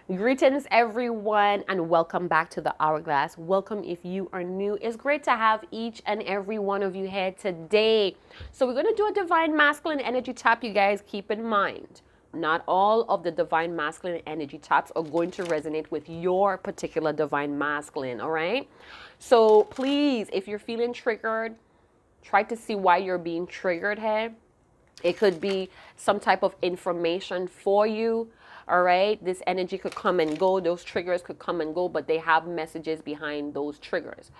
Greetings, everyone, and welcome back to the Hourglass. Welcome if you are new. It's great to have each and every one of you here today. So we're going to do a divine masculine energy tap, you guys. Keep in mind, not all of the divine masculine energy taps are going to resonate with your particular divine masculine, all right? So please, if you're feeling triggered, try to see why you're being triggered here. It could be some type of information for you. All right. This energy could come and go. Those triggers could come and go, but they have messages behind those triggers.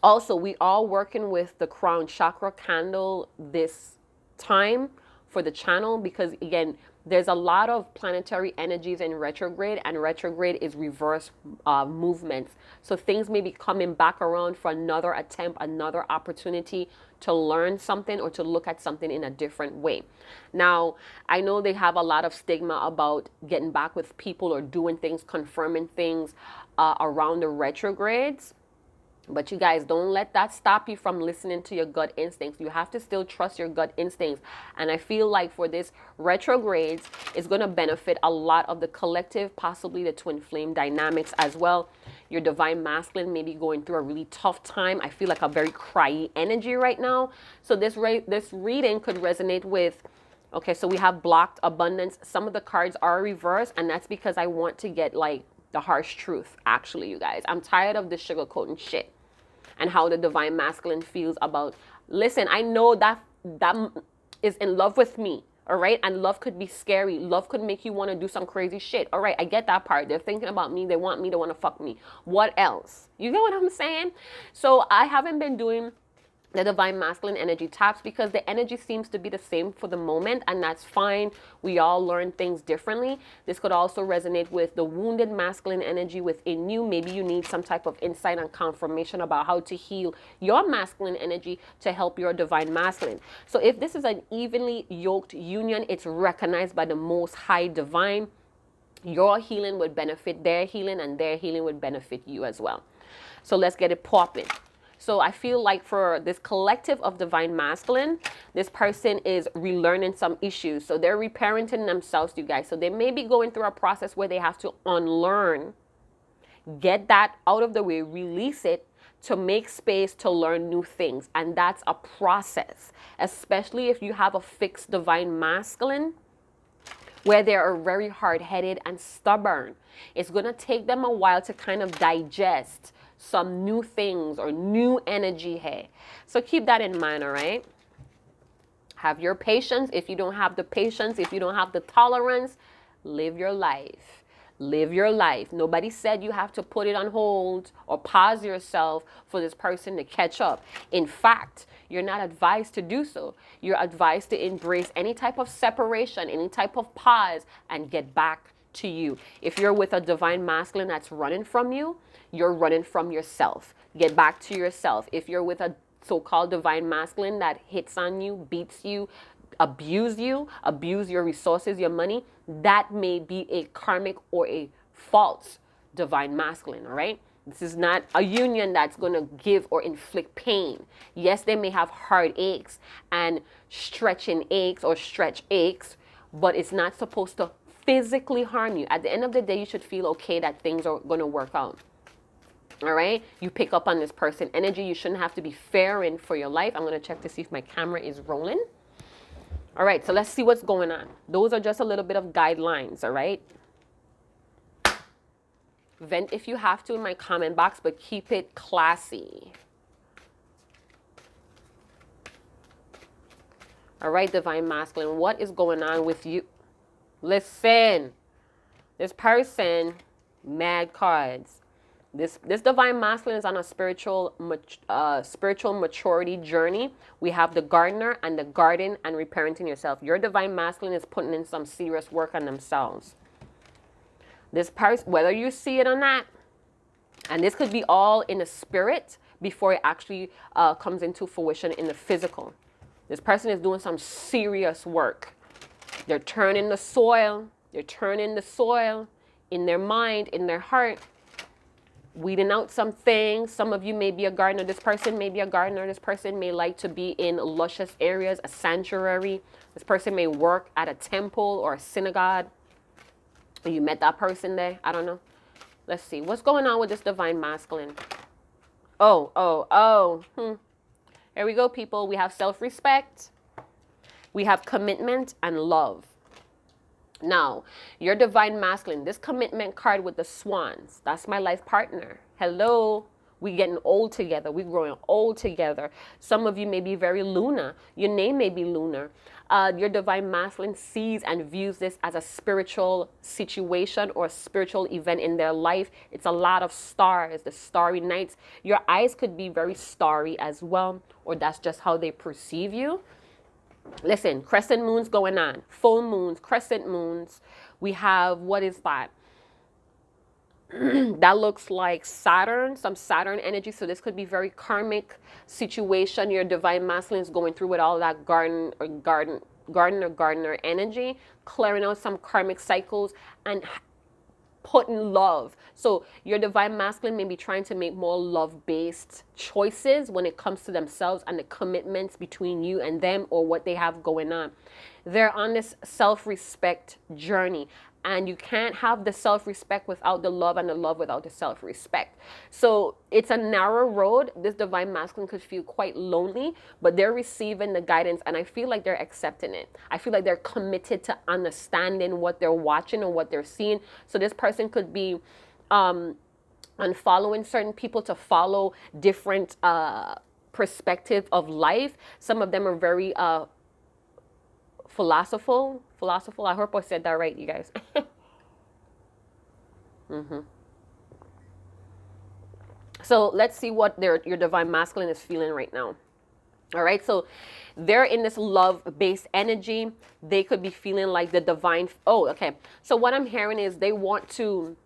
Also, we are working with the crown chakra candle this time for the channel because, again, there's a lot of planetary energies in retrograde, and retrograde is reverse movements. So things may be coming back around for another attempt, another opportunity to learn something or to look at something in a different way. Now, I know they have a lot of stigma about getting back with people or doing things, confirming things around the retrogrades. But you guys, don't let that stop you from listening to your gut instincts. You have to still trust your gut instincts. And I feel like for this retrogrades, it's going to benefit a lot of the collective, possibly the twin flame dynamics as well. Your divine masculine may be going through a really tough time. I feel like a very cryy energy right now. So this reading could resonate with, okay, so we have blocked abundance. Some of the cards are reversed, and that's because I want to get like the harsh truth, actually, you guys. I'm tired of this sugarcoating shit and how the divine masculine feels about, listen, I know that is in love with me, all right? And love could be scary. Love could make you want to do some crazy shit. All right, I get that part. They're thinking about me. They want me to want to fuck me. What else? You get what I'm saying? So I haven't been doing the divine masculine energy taps because the energy seems to be the same for the moment, and that's fine. We all learn things differently. This could also resonate with the wounded masculine energy within you. Maybe you need some type of insight and confirmation about how to heal your masculine energy to help your divine masculine. So if this is an evenly yoked union, it's recognized by the most high divine. Your healing would benefit their healing, and their healing would benefit you as well. So let's get it popping. So I feel like for this collective of divine masculine, this person is relearning some issues. So they're reparenting themselves, you guys. So they may be going through a process where they have to unlearn, get that out of the way, release it to make space to learn new things. And that's a process, especially if you have a fixed divine masculine where they are very hard-headed and stubborn. It's going to take them a while to kind of digest some new things or new energy here. So keep that in mind, all right? Have your patience. If you don't have the patience, if you don't have the tolerance, live your life. Live your life. Nobody said you have to put it on hold or pause yourself for this person to catch up. In fact, you're not advised to do so. You're advised to embrace any type of separation, any type of pause, and get back to you. If you're with a divine masculine that's running from you, you're running from yourself. Get back to yourself. If you're with a so-called divine masculine that hits on you, beats you, abuse your resources, your money, that may be a karmic or a false divine masculine, all right? This is not a union that's going to give or inflict pain. Yes, they may have heartaches and stretching aches or stretch aches, but it's not supposed to physically harm you. At the end of the day, you should feel okay that things are going to work out. All right, you pick up on this person energy. You shouldn't have to be fearing for your life. I'm going to check to see if my camera is rolling. All right, so let's see what's going on. Those are just a little bit of guidelines, all right? Vent if you have to in my comment box, but keep it classy. All right, divine masculine, what is going on with you? Listen, this person, mad cards. This divine masculine is on a spiritual maturity journey. We have the gardener and the garden and reparenting yourself. Your divine masculine is putting in some serious work on themselves. This person, whether you see it or not, and this could be all in the spirit before it actually comes into fruition in the physical. This person is doing some serious work. They're turning the soil. They're turning the soil in their mind, in their heart, weeding out some things. Some of you may be a gardener. This person may be a gardener. This person may like to be in luscious areas, a sanctuary. This person may work at a temple or a synagogue. You met that person there. I don't know. Let's see. What's going on with this divine masculine? Oh. Here we go, people. We have self-respect. We have commitment and love. Now, your divine masculine, this commitment card with the swans, that's my life partner. Hello. We getting old together. We growing old together. Some of you may be very lunar. Your name may be lunar. Your divine masculine sees and views this as a spiritual situation or a spiritual event in their life. It's a lot of stars, the starry nights. Your eyes could be very starry as well, or that's just how they perceive you. Listen, crescent moons going on, full moons, crescent moons. We have, what is that? That looks like Saturn, some Saturn energy. So this could be very karmic situation. Your divine masculine is going through with all that gardener energy, clearing out some karmic cycles and putting love. So your divine masculine may be trying to make more love-based choices when it comes to themselves and the commitments between you and them or what they have going on. They're on this self-respect journey. And you can't have the self-respect without the love and the love without the self-respect. So it's a narrow road. This divine masculine could feel quite lonely, but they're receiving the guidance and I feel like they're accepting it. I feel like they're committed to understanding what they're watching and what they're seeing. So this person could be unfollowing certain people to follow different perspectives of life. Some of them are very philosophical. I hope I said that right, you guys. So let's see what your divine masculine is feeling right now. All right, so they're in this love-based energy. They could be feeling like the divine. Oh, okay. So what I'm hearing is they want to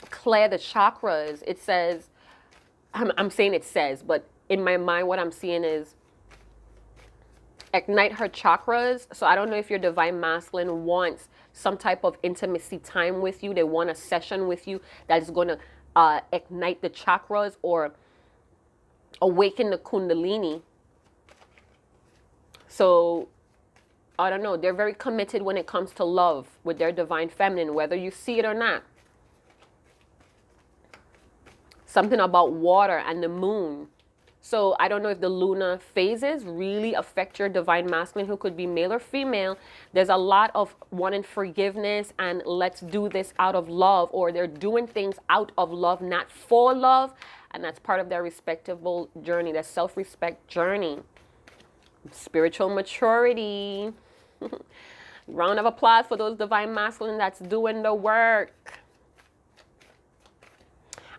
clear the chakras. It says, I'm saying it says, but in my mind, what I'm seeing is ignite her chakras. So I don't know if your divine masculine wants some type of intimacy time with you. They want a session with you that is going to ignite the chakras or awaken the kundalini. So I don't know. They're very committed when it comes to love with their divine feminine, whether you see it or not. Something about water and the moon. So I don't know if the lunar phases really affect your divine masculine, who could be male or female. There's a lot of wanting forgiveness and let's do this out of love, or they're doing things out of love, not for love. And that's part of their respectable journey, their self-respect journey. Spiritual maturity. Round of applause for those divine masculine that's doing the work.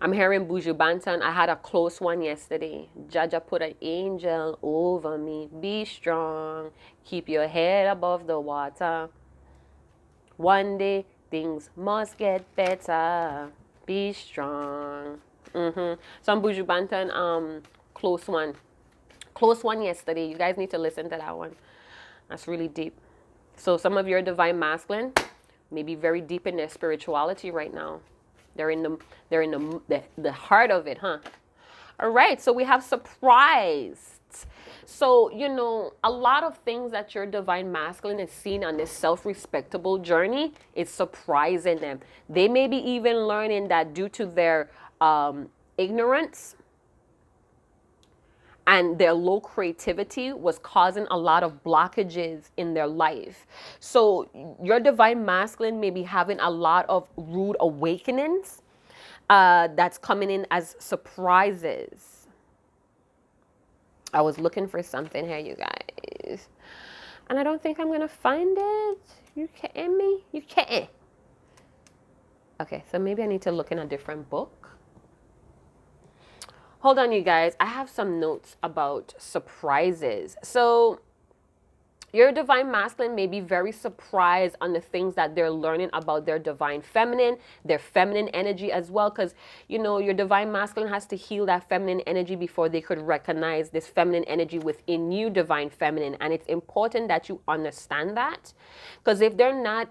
I'm hearing Buju Banton. I had a close one yesterday. Jaja put an angel over me. Be strong. Keep your head above the water. One day things must get better. Be strong. Some Buju Banton close one. Close one yesterday. You guys need to listen to that one. That's really deep. So some of your divine masculine may be very deep in their spirituality right now. They're in the heart of it, huh? All right, so we have surprised. So, you know, a lot of things that your divine masculine is seeing on this self-respectable journey is surprising them. They may be even learning that due to their ignorance and their low creativity was causing a lot of blockages in their life. So your divine masculine may be having a lot of rude awakenings that's coming in as surprises. I was looking for something here, you guys, and I don't think I'm gonna find it. You kidding me? You can't. Okay, so maybe I need to look in a different book. Hold on, you guys. I have some notes about surprises. So your divine masculine may be very surprised on the things that they're learning about their divine feminine, their feminine energy as well. Because, you know, your divine masculine has to heal that feminine energy before they could recognize this feminine energy within you, divine feminine. And it's important that you understand that. Because if they're not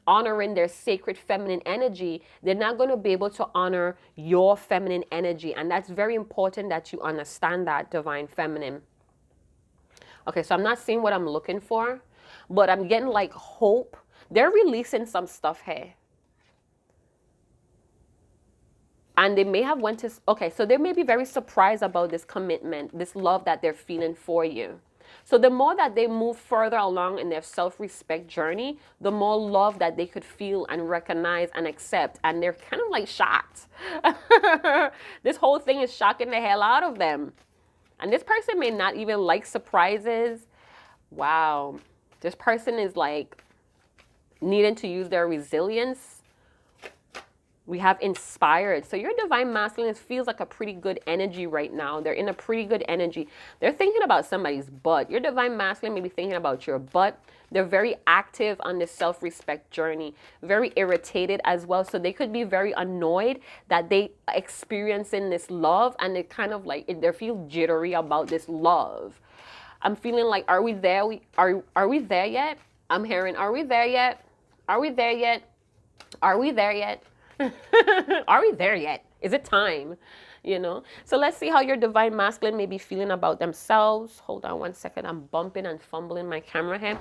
honoring their sacred feminine energy, they're not going to be able to honor your feminine energy. And that's very important that you understand that, divine feminine. Okay, so I'm not seeing what I'm looking for, but I'm getting like hope They're releasing some stuff here. And they may have went to, okay, so they may be very surprised about this commitment, this love that they're feeling for you. So the more that they move further along in their self-respect journey, the more love that they could feel and recognize and accept. And they're kind of like shocked. This whole thing is shocking the hell out of them. And this person may not even like surprises. Wow. This person is like needing to use their resilience. We have inspired. So your divine masculine feels like a pretty good energy right now. They're in a pretty good energy. They're thinking about somebody's butt. Your divine masculine may be thinking about your butt. They're very active on this self-respect journey, very irritated as well. So they could be very annoyed that they experiencing this love, and they kind of like, they feel jittery about this love. I'm feeling like, are we there? Are we there yet? I'm hearing, are we there yet? Are we there yet? Are we there yet? Are we there yet? Is it time? You know? So let's see how your divine masculine may be feeling about themselves. Hold on one second. I'm bumping and fumbling my camera here.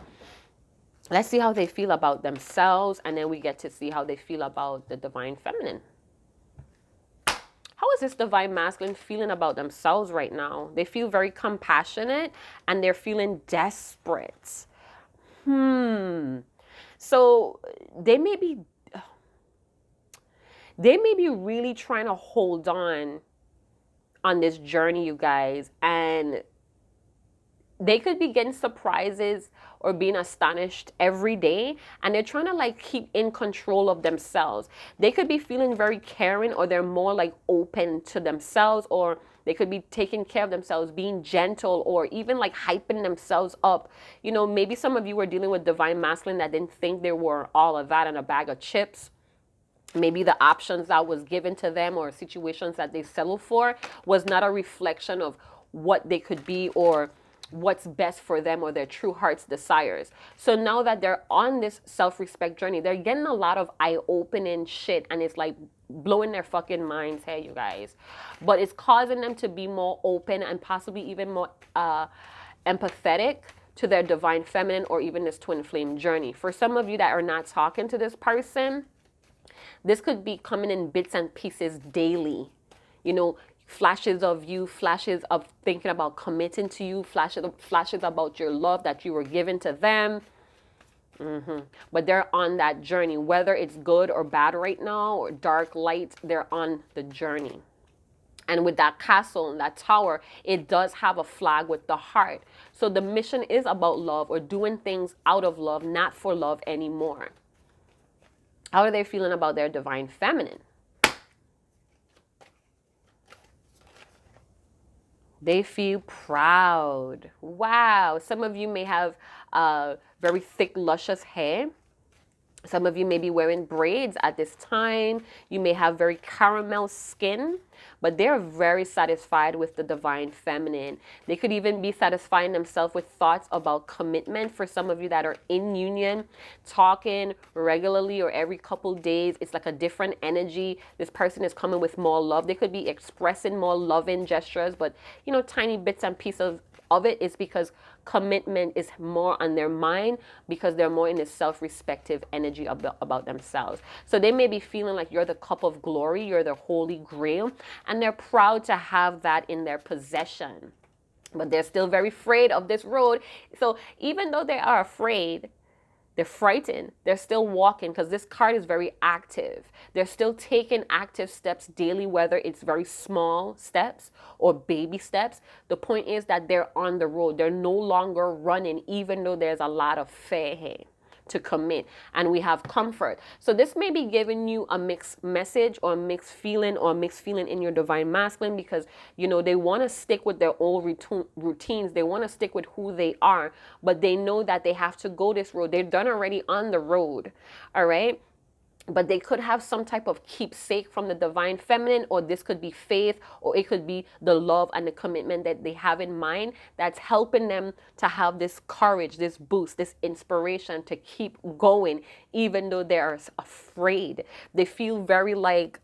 Let's see how they feel about themselves, and then we get to see how they feel about the divine feminine. How is this divine masculine feeling about themselves right now? They feel very compassionate and they're feeling desperate. So they may be really trying to hold on this journey, you guys, and they could be getting surprises or being astonished every day, and they're trying to like keep in control of themselves. They could be feeling very caring, or they're more like open to themselves, or they could be taking care of themselves, being gentle, or even like hyping themselves up. You know, maybe some of you were dealing with divine masculine that didn't think they were all of that in a bag of chips. Maybe the options that was given to them or situations that they settled for was not a reflection of what they could be or what's best for them or their true heart's desires. So now that they're on this self-respect journey, they're getting a lot of eye-opening shit, and it's like blowing their fucking minds here, you guys. But it's causing them to be more open and possibly even more empathetic to their divine feminine or even this twin flame journey. For some of you that are not talking to this person, this could be coming in bits and pieces daily. You know, flashes of you, flashes of thinking about committing to you, flashes about your love that you were given to them. But they're on that journey, whether it's good or bad right now or dark, light, they're on the journey. And with that castle and that tower, it does have a flag with the heart. So the mission is about love, or doing things out of love, not for love anymore. How are they feeling about their divine feminine? They feel proud. Wow. Some of you may have very thick, luscious hair. Some of you may be wearing braids at this time. You may have very caramel skin, but they're very satisfied with the divine feminine. They could even be satisfying themselves with thoughts about commitment. For some of you that are in union, talking regularly or every couple days, it's like a different energy. This person is coming with more love. They could be expressing more loving gestures, but you know, tiny bits and pieces of it is because commitment is more on their mind, because they're more in this self-respective energy about themselves. So they may be feeling like you're the cup of glory, you're the holy grail, and they're proud to have that in their possession. But they're still very afraid of this road. So even though they are afraid, they're frightened, they're still walking, because this card is very active. They're still taking active steps daily, whether it's very small steps or baby steps. The point is that they're on the road. They're no longer running, even though there's a lot of fear here to commit. And we have comfort. So this may be giving you a mixed message or a mixed feeling in your divine masculine, because you know they want to stick with their old routines. They want to stick with who they are, but they know that they have to go this road. They're done already on the road. All right. But they could have some type of keepsake from the divine feminine, or this could be faith, or it could be the love and the commitment that they have in mind that's helping them to have this courage, this boost, this inspiration to keep going, even though they're afraid. They feel very like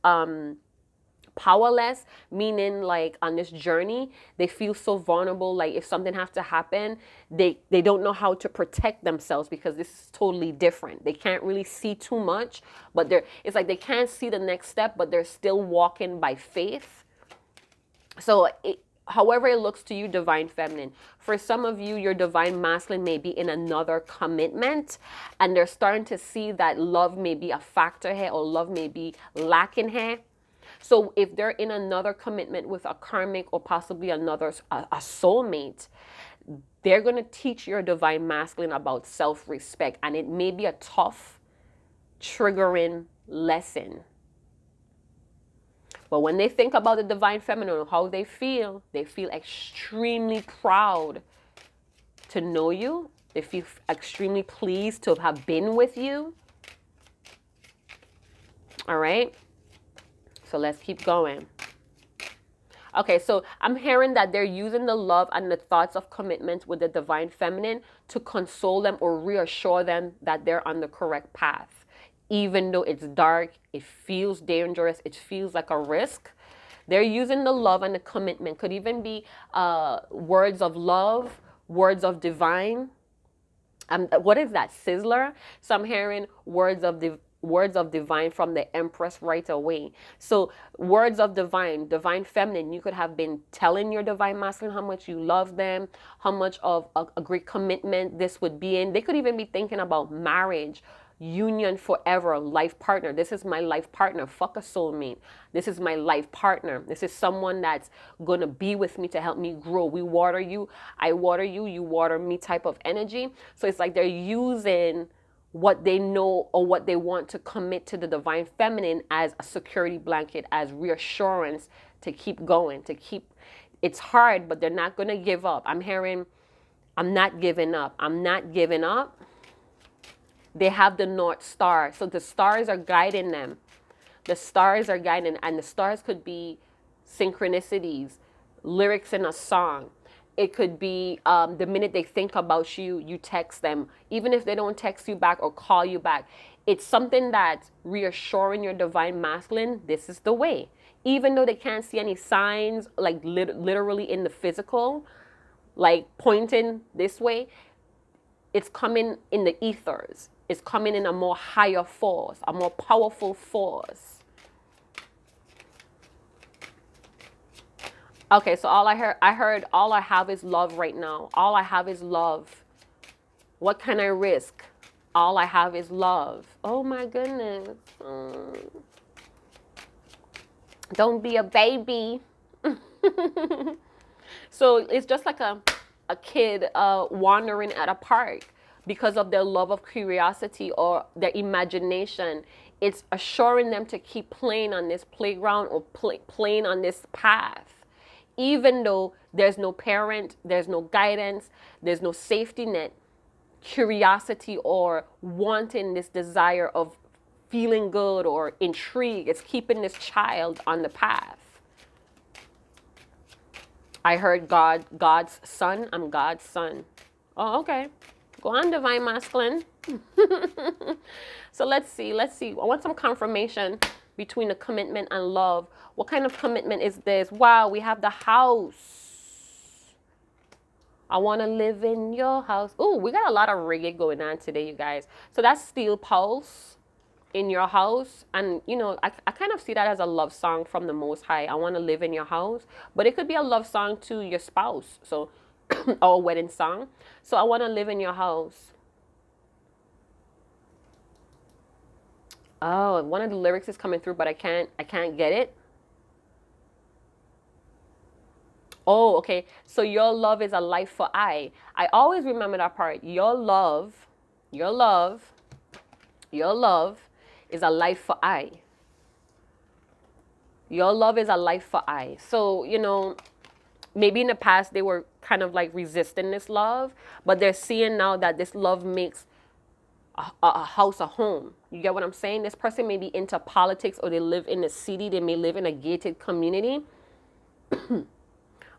Powerless, meaning like on this journey, they feel so vulnerable. Like if something has to happen, they don't know how to protect themselves because this is totally different. They can't really see too much, but it's like they can't see the next step, but they're still walking by faith. So however it looks to you, divine feminine. For some of you, your divine masculine may be in another commitment, and they're starting to see that love may be a factor here, or love may be lacking here. So if they're in another commitment with a karmic or possibly a soulmate, they're going to teach your divine masculine about self-respect. And it may be a tough, triggering lesson. But when they think about the divine feminine, how they feel extremely proud to know you. They feel extremely pleased to have been with you. All right. So let's keep going. Okay, so I'm hearing that they're using the love and the thoughts of commitment with the divine feminine to console them or reassure them that they're on the correct path. Even though it's dark, it feels dangerous, it feels like a risk. They're using the love and the commitment. Could even be words of love, words of divine. What is that? Sizzler? So I'm hearing words of divine from the Empress right away. So words of divine feminine, you could have been telling your divine masculine how much you love them, how much of a great commitment this would be in. They could even be thinking about marriage, union forever, life partner. This is my life partner. Fuck a soulmate. This is my life partner. This is someone that's gonna be with me to help me grow. We water you, I water you, you water me type of energy. So it's like they're using what they know or what they want to commit to the divine feminine as a security blanket, as reassurance to keep going, it's hard, but they're not gonna give up. I'm hearing, I'm not giving up. I'm not giving up. They have the North Star. So the stars are guiding them. The stars are guiding, and the stars could be synchronicities, lyrics in a song. It could be the minute they think about you, you text them. Even if they don't text you back or call you back, it's something that's reassuring your divine masculine, this is the way. Even though they can't see any signs, like literally in the physical, like pointing this way, it's coming in the ethers. It's coming in a more higher force, a more powerful force. Okay, so all I heard, all I have is love right now. All I have is love. What can I risk? All I have is love. Oh my goodness. Don't be a baby. So it's just like a kid wandering at a park because of their love of curiosity or their imagination. It's assuring them to keep playing on this playground or playing on this path. Even though there's no parent, there's no guidance, there's no safety net, curiosity or wanting this desire of feeling good or intrigue, it's keeping this child on the path. I heard God's son. I'm God's son. Oh, okay. Go on, divine masculine. So let's see. I want some confirmation between the commitment and love. What kind of commitment is this? Wow, we have the house. I want to live in your house. Oh, we got a lot of reggae going on today, you guys. So that's Steel Pulse, in your house. And you know, I kind of see that as a love song from the Most High. I want to live in your house, but it could be a love song to your spouse, so or a wedding song. So I want to live in your house. Oh, one of the lyrics is coming through, but I can't get it. Oh, okay. So your love is a life for I always remember that part. Your love is a life for I. Your love is a life for I. So, you know, maybe in the past they were kind of like resisting this love, but they're seeing now that this love makes a house a home. You get what I'm saying? This person may be into politics, or they live in a city. They may live in a gated community.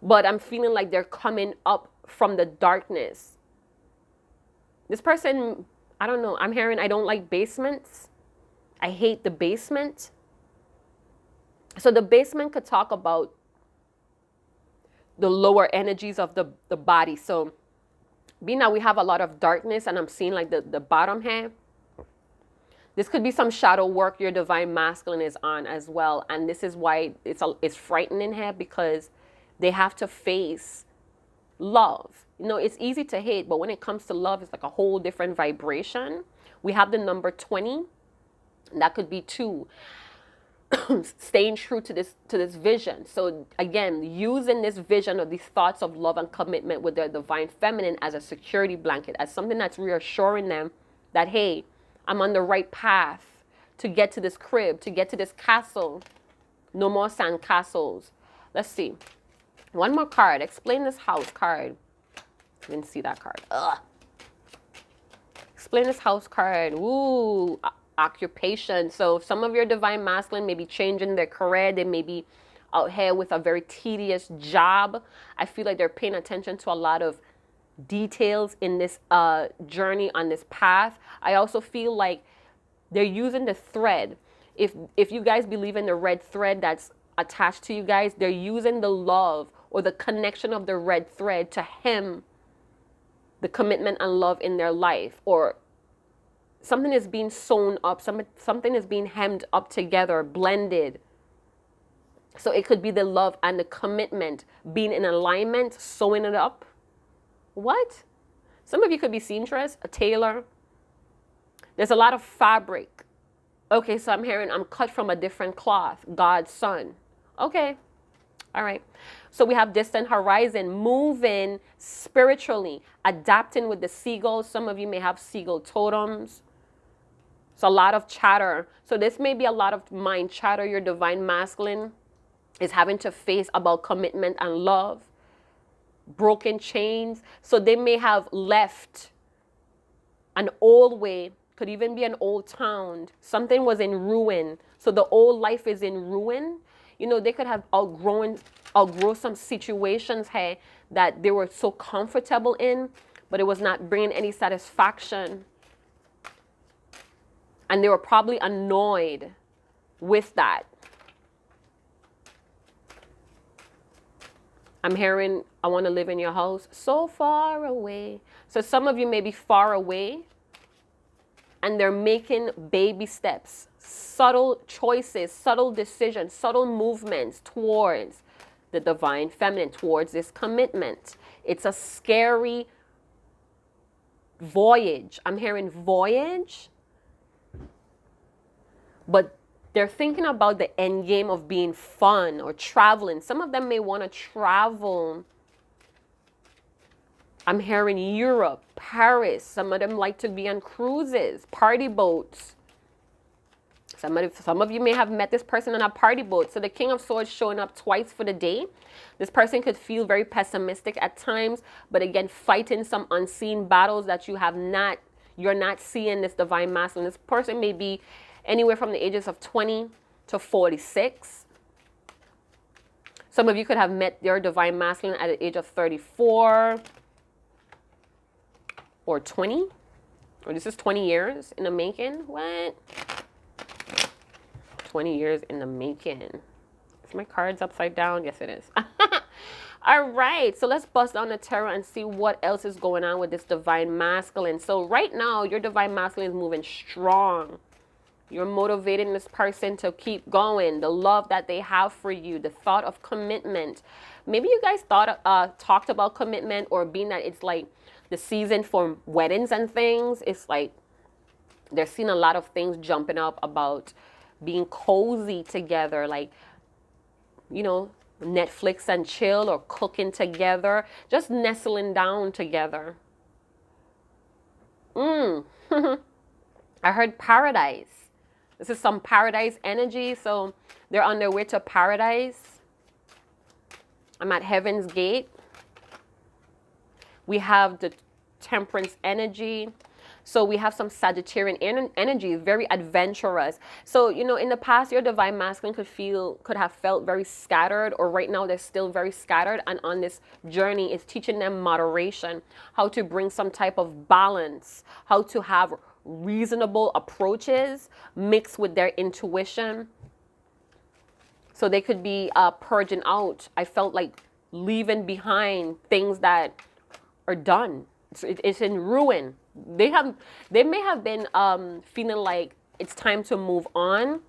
But I'm feeling like they're coming up from the darkness. This person, I don't know. I'm hearing I don't like basements. I hate the basement. So the basement could talk about the lower energies of the body. So being that we have a lot of darkness, and I'm seeing like the bottom half, this could be some shadow work your divine masculine is on as well. And this is why it's frightening here, because they have to face love. You know, it's easy to hate, but when it comes to love, it's like a whole different vibration. We have the number 20. That could be 2. Staying true to this vision. So again, using this vision or these thoughts of love and commitment with their divine feminine as a security blanket, as something that's reassuring them that, hey, I'm on the right path to get to this crib, to get to this castle. No more sand castles. Let's see. One more card. Explain this house card. I didn't see that card. Ugh. Explain this house card. Ooh, occupation. So some of your divine masculine may be changing their career. They may be out here with a very tedious job. I feel like they're paying attention to a lot of details in this journey on this path. I also feel like they're using the thread. If you guys believe in the red thread that's attached to you guys, they're using the love or the connection of the red thread to hem the commitment and love in their life. Or something is being sewn up, something is being hemmed up together, blended. So it could be the love and the commitment being in alignment, sewing it up. What? Some of you could be seamstress, a tailor. There's a lot of fabric. Okay, so I'm hearing I'm cut from a different cloth, God's son. Okay, all right. So we have distant horizon, moving spiritually, adapting with the seagulls. Some of you may have seagull totems. So a lot of chatter. So this may be a lot of mind chatter your divine masculine is having to face about commitment and love. Broken chains. So they may have left an old way, could even be an old town. Something was in ruin. So the old life is in ruin. You know, they could have outgrown some situations here that they were so comfortable in, but it was not bringing any satisfaction. And they were probably annoyed with that. I'm hearing, I want to live in your house so far away. So some of you may be far away and they're making baby steps, subtle choices, subtle decisions, subtle movements towards the divine feminine, towards this commitment. It's a scary voyage. I'm hearing voyage, but they're thinking about the end game of being fun or traveling. Some of them may want to travel. I'm hearing Europe, Paris. Some of them like to be on cruises, party boats. Some of you may have met this person on a party boat. So the King of Swords showing up twice for the day. This person could feel very pessimistic at times, but again, fighting some unseen battles that you're not seeing this divine masculine. This person may be anywhere from the ages of 20 to 46. Some of you could have met your divine masculine at the age of 34 or 20. Or this is 20 years in the making. What? 20 years in the making. Is my cards upside down? Yes, it is. All right, so let's bust down the tarot and see what else is going on with this divine masculine. So right now, your divine masculine is moving strong. You're motivating this person to keep going. The love that they have for you, the thought of commitment. Maybe you guys talked about commitment, or being that it's like the season for weddings and things. It's like they're seeing a lot of things jumping up about being cozy together, like, you know, Netflix and chill, or cooking together, just nestling down together. I heard paradise. This is some paradise energy. So they're on their way to paradise. I'm at heaven's gate. We have the temperance energy. So we have some Sagittarian energy, very adventurous. So, you know, in the past, your divine masculine could have felt very scattered, or right now they're still very scattered. And on this journey, it's teaching them moderation, how to bring some type of balance, how to have reasonable approaches mixed with their intuition. So they could be purging out. I felt like leaving behind things that are done. It's in ruin. They may have been feeling like it's time to move on.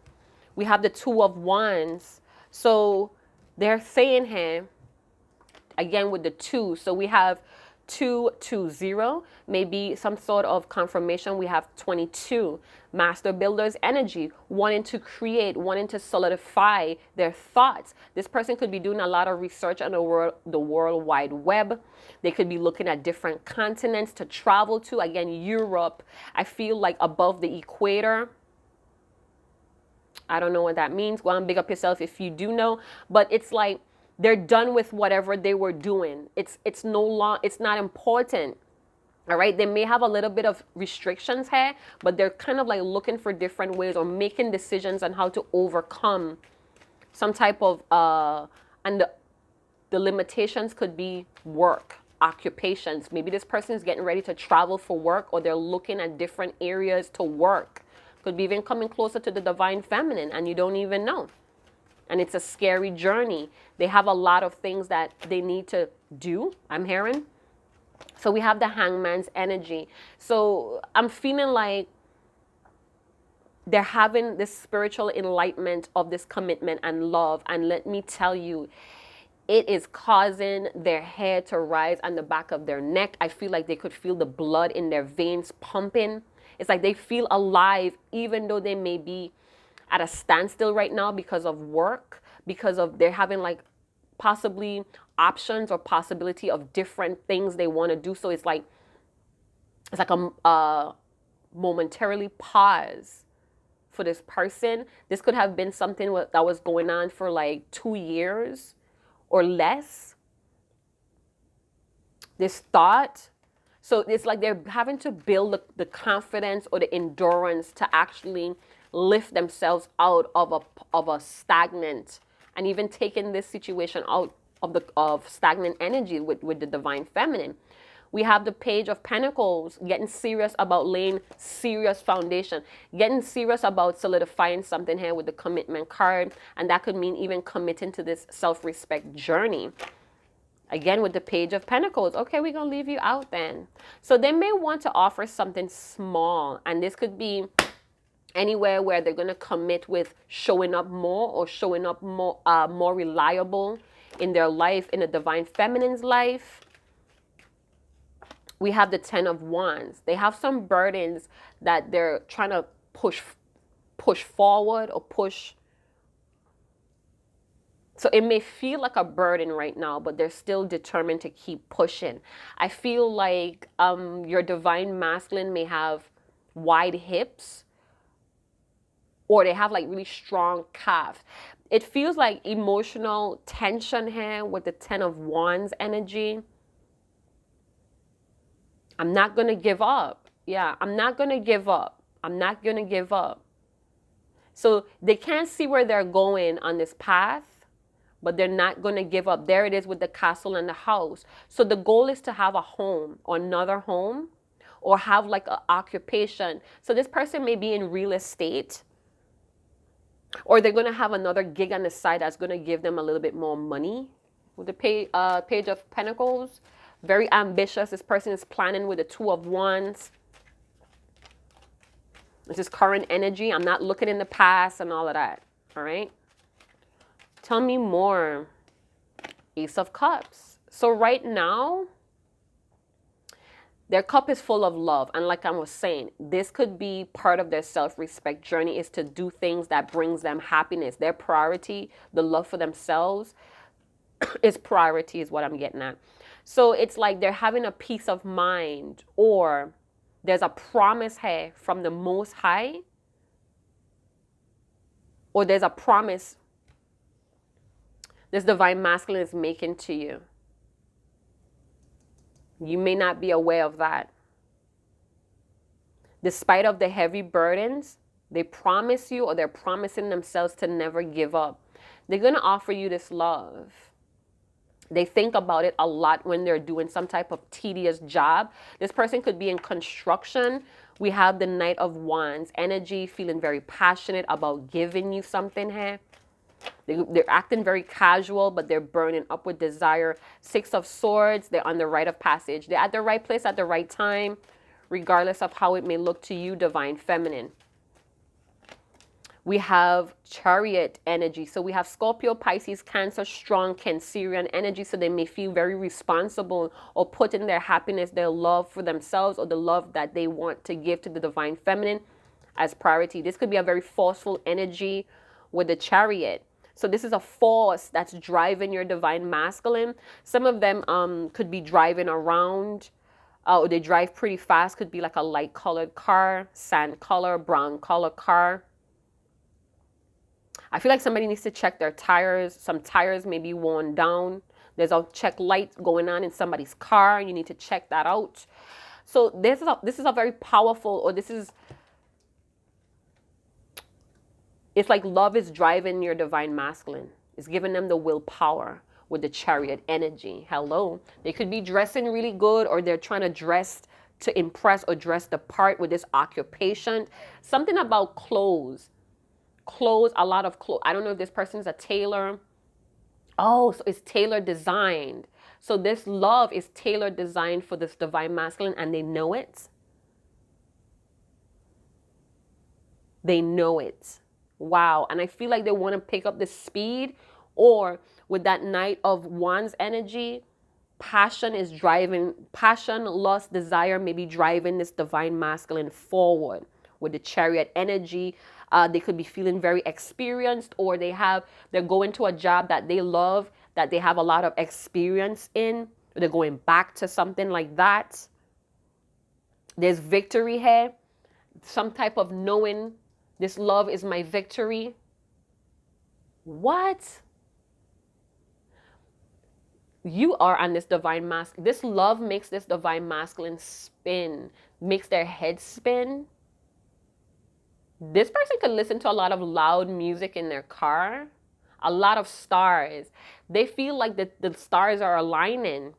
We have the Two of Wands. So they're saying here, again with the two, so we have 220, maybe some sort of confirmation. We have 22, master builder's energy, wanting to create, wanting to solidify their thoughts. This person could be doing a lot of research on the world wide web. They could be looking at different continents to travel to. Again, Europe, I feel like above the equator. I don't know what that means. Go and big up yourself if you do know. But it's like they're done with whatever they were doing. It's not important. All right. They may have a little bit of restrictions here, but they're kind of like looking for different ways or making decisions on how to overcome some type of and the limitations could be work, occupations. Maybe this person is getting ready to travel for work, or they're looking at different areas to work. Could be even coming closer to the divine feminine and you don't even know. And it's a scary journey. They have a lot of things that they need to do, I'm hearing. So we have the Hangman's energy. So I'm feeling like they're having this spiritual enlightenment of this commitment and love. And let me tell you, it is causing their hair to rise on the back of their neck. I feel like they could feel the blood in their veins pumping. It's like they feel alive, even though they may be at a standstill right now because of work, because of they're having like possibly options or possibility of different things they want to do. So it's like a momentarily pause for this person. This could have been something that was going on for like 2 years or less. This thought. So it's like they're having to build the confidence or the endurance to actually lift themselves out of a stagnant, and even taking this situation out of stagnant energy with the divine feminine. We have the Page of Pentacles, getting serious about laying serious foundation, getting serious about solidifying something here with the commitment card. And that could mean even committing to this self-respect journey. Again, with the Page of Pentacles. Okay, we're going to leave you out then. So they may want to offer something small. And this could be anywhere where they're going to commit with showing up more or showing up more reliable in their life, in the divine feminine's life. We have the Ten of Wands. They have some burdens that they're trying to push forward or push. So it may feel like a burden right now, but they're still determined to keep pushing. I feel like your divine masculine may have wide hips, or they have like really strong calves. It feels like emotional tension here with the Ten of Wands energy. I'm not going to give up. Yeah, I'm not going to give up. I'm not going to give up. So they can't see where they're going on this path, but they're not going to give up. There it is with the castle and the house. So the goal is to have a home or another home, or have like an occupation. So this person may be in real estate, or they're going to have another gig on the side that's going to give them a little bit more money. With the Page of Pentacles, very ambitious. This person is planning with the Two of Wands. This is current energy. I'm not looking in the past and all of that. All right. Tell me more. Ace of Cups. So right now, their cup is full of love. And like I was saying, this could be part of their self-respect journey, is to do things that brings them happiness. Their priority, the love for themselves, is priority, is what I'm getting at. So it's like they're having a peace of mind, or there's a promise here from the Most High, or there's a promise this divine masculine is making to you. You may not be aware of that. Despite of the heavy burdens, they promise you, or they're promising themselves to never give up. They're going to offer you this love. They think about it a lot when they're doing some type of tedious job. This person could be in construction. We have the Knight of Wands energy, feeling very passionate about giving you something here. They're acting very casual, but they're burning up with desire. Six of Swords, they're on the rite of passage. They're at the right place at the right time, regardless of how it may look to you, Divine Feminine. We have Chariot energy. So we have Scorpio, Pisces, Cancer, strong Cancerian energy. So they may feel very responsible or put in their happiness, their love for themselves, or the love that they want to give to the Divine Feminine as priority. This could be a very forceful energy with the Chariot. So this is a force that's driving your Divine Masculine. Some of them could be driving around, or they drive pretty fast. Could be like a light colored car, sand color, brown color car. I feel like somebody needs to check their tires. Some tires may be worn down. There's a check light going on in somebody's car. You need to check that out. So this is a very powerful, or it's like love is driving your Divine Masculine. It's giving them the willpower with the Chariot energy. Hello. They could be dressing really good, or they're trying to dress to impress or dress the part with this occupation. Something about clothes. A lot of clothes. I don't know if this person is a tailor. Oh, so it's tailor designed. So this love is tailor designed for this Divine Masculine, and they know it. They know it. Wow. And I feel like they want to pick up the speed, or with that Knight of Wands energy, passion, lust, desire may be driving this Divine Masculine forward. With the Chariot energy, they could be feeling very experienced, or they're going to a job that they love, that they have a lot of experience in, or they're going back to something like that. There's victory here. Some type of knowing, this love is my victory. What? You are on this Divine Masculine. This love makes this Divine Masculine spin, makes their head spin. This person could listen to a lot of loud music in their car, a lot of stars. They feel like the stars are aligning.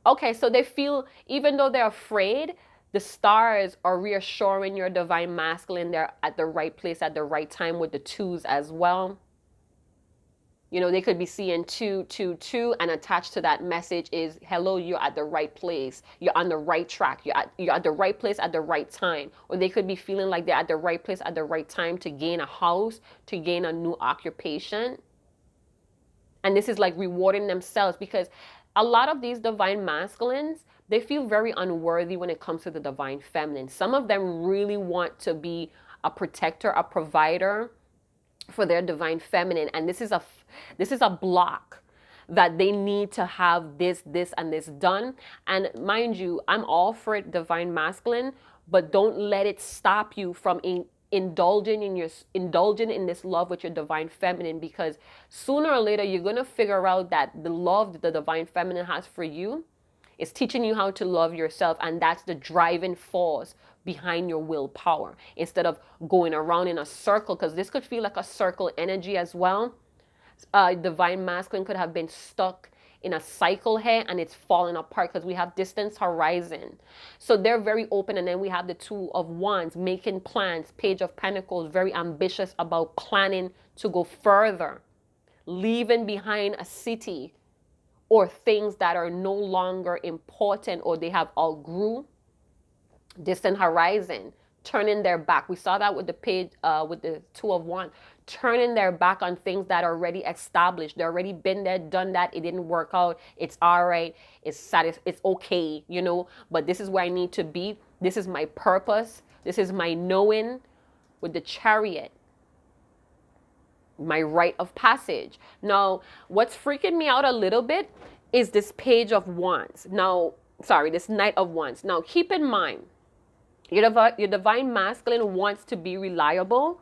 Okay, so they feel, even though they're afraid, the stars are reassuring your Divine Masculine. They're at the right place at the right time with the twos as well. You know, they could be seeing 222, and attached to that message is, hello, you're at the right place. You're on the right track. You're at the right place at the right time. Or they could be feeling like they're at the right place at the right time to gain a house, to gain a new occupation. And this is like rewarding themselves, because a lot of these Divine Masculines, they feel very unworthy when it comes to the Divine Feminine. Some of them really want to be a protector, a provider for their Divine Feminine, and this is a block that they need to have this and this done. And mind you, I'm all for it, Divine Masculine, but don't let it stop you from indulging in this love with your Divine Feminine, because sooner or later you're gonna figure out that the love that the Divine Feminine has for you is teaching you how to love yourself, and that's the driving force behind your willpower, instead of going around in a circle, because this could feel like a circle energy as well. Divine Masculine could have been stuck in a cycle here, and it's falling apart because we have distance horizon. So they're very open. And then we have the Two of Wands, making plans. Page of Pentacles, very ambitious about planning to go further, leaving behind a city or things that are no longer important, or they have outgrew. Distant horizon, turning their back. We saw that with the page, with the Two of Wands, turning their back on things that are already established. They've already been there, done that. It didn't work out. It's all right. It's okay, you know, but this is where I need to be. This is my purpose. This is my knowing. With the Chariot, my rite of passage. Now, what's freaking me out a little bit is this Page of Wands. Now, sorry, this Knight of Wands. Now, keep in mind, your Divine Masculine wants to be reliable,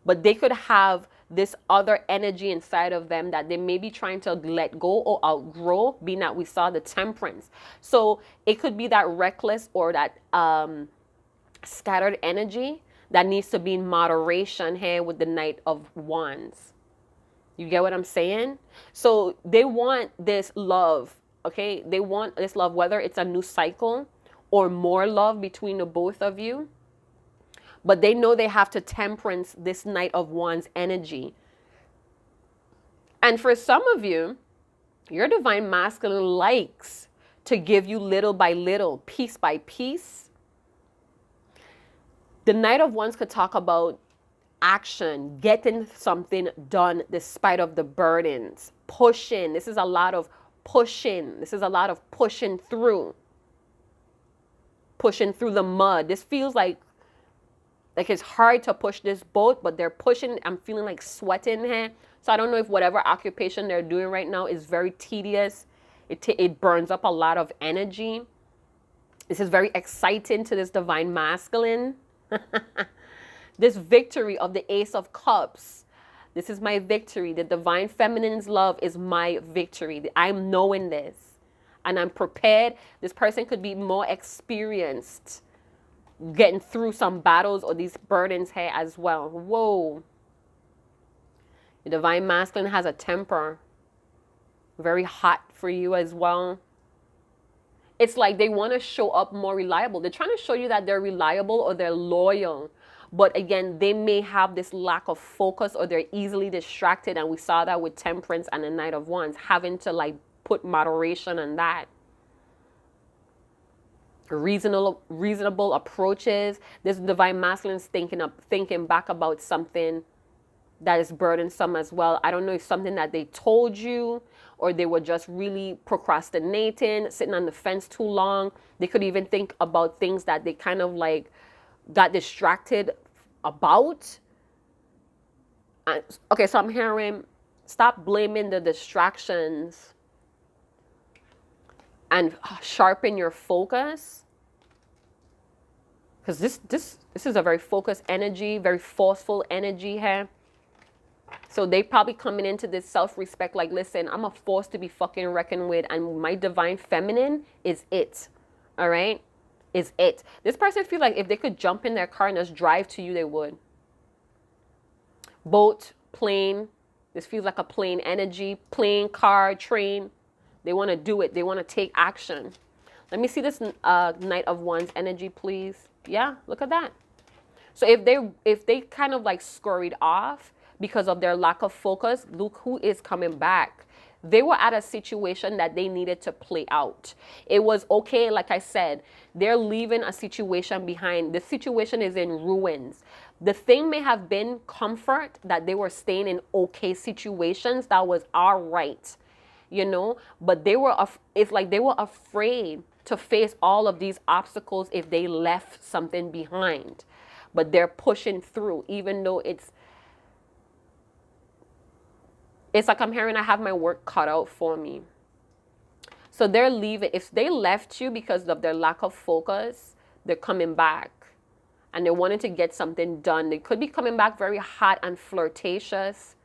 but they could have this other energy inside of them that they may be trying to let go or outgrow, being that we saw the Temperance. So it could be that reckless or that scattered energy that needs to be in moderation here with the Knight of Wands. You get what I'm saying? So they want this love, okay? They want this love, whether it's a new cycle or more love between the both of you. But they know they have to temperance this Knight of Wands energy. And for some of you, your divine masculine likes to give you little by little, piece by piece. The Knight of Wands could talk about action, getting something done despite of the burdens, pushing. This is a lot of pushing. This is a lot of pushing through the mud. This feels like it's hard to push this boat, but they're pushing. I'm feeling like sweating here. So I don't know if whatever occupation they're doing right now is very tedious. It burns up a lot of energy. This is very exciting to this divine masculine. This victory of the Ace of Cups. This is my victory. The divine feminine's love is my victory. I'm knowing this and I'm prepared. This person could be more experienced getting through some battles or these burdens here as well. Whoa. The divine masculine has a temper. Very hot for you as well. It's like they want to show up more reliable. They're trying to show you that they're reliable or they're loyal. But again, they may have this lack of focus or they're easily distracted. And we saw that with Temperance and the Knight of Wands, having to like put moderation on that. Reasonable approaches. This divine masculine is thinking back about something that is burdensome as well. I don't know if something that they told you or they were just really procrastinating, sitting on the fence too long. They could even think about things that they kind of like got distracted about. Okay, so I'm hearing stop blaming the distractions and sharpen your focus. Because this is a very focused energy, very forceful energy here. So they probably coming into this self-respect like, listen, I'm a force to be fucking reckoned with, and my divine feminine is it. All right? Is it. This person feels like if they could jump in their car and just drive to you, they would. Boat, plane. This feels like a plane energy. Plane, car, train. They want to do it. They want to take action. Let me see this Knight of Wands energy, please. Yeah, look at that. So if they kind of like scurried off because of their lack of focus, look who is coming back. They were at a situation that they needed to play out. It was okay, like I said, they're leaving a situation behind. The situation is in ruins. The thing may have been comfort, that they were staying in okay situations. That was all right, you know, but it's like they were afraid to face all of these obstacles if they left something behind. But they're pushing through, even though it's like I'm hearing I have my work cut out for me. So they're leaving. If they left you because of their lack of focus, they're coming back. And they're wanting to get something done. They could be coming back very hot and flirtatious.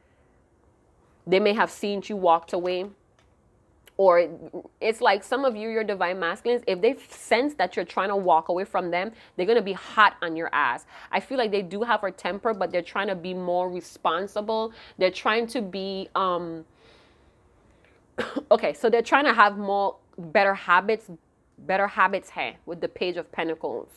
They may have seen you walked away. Or it's like some of you, your divine masculines, if they sense that you're trying to walk away from them, they're going to be hot on your ass. I feel like they do have a temper, but they're trying to be more responsible. They're trying to be, okay, so they're trying to have better habits here with the Page of Pentacles.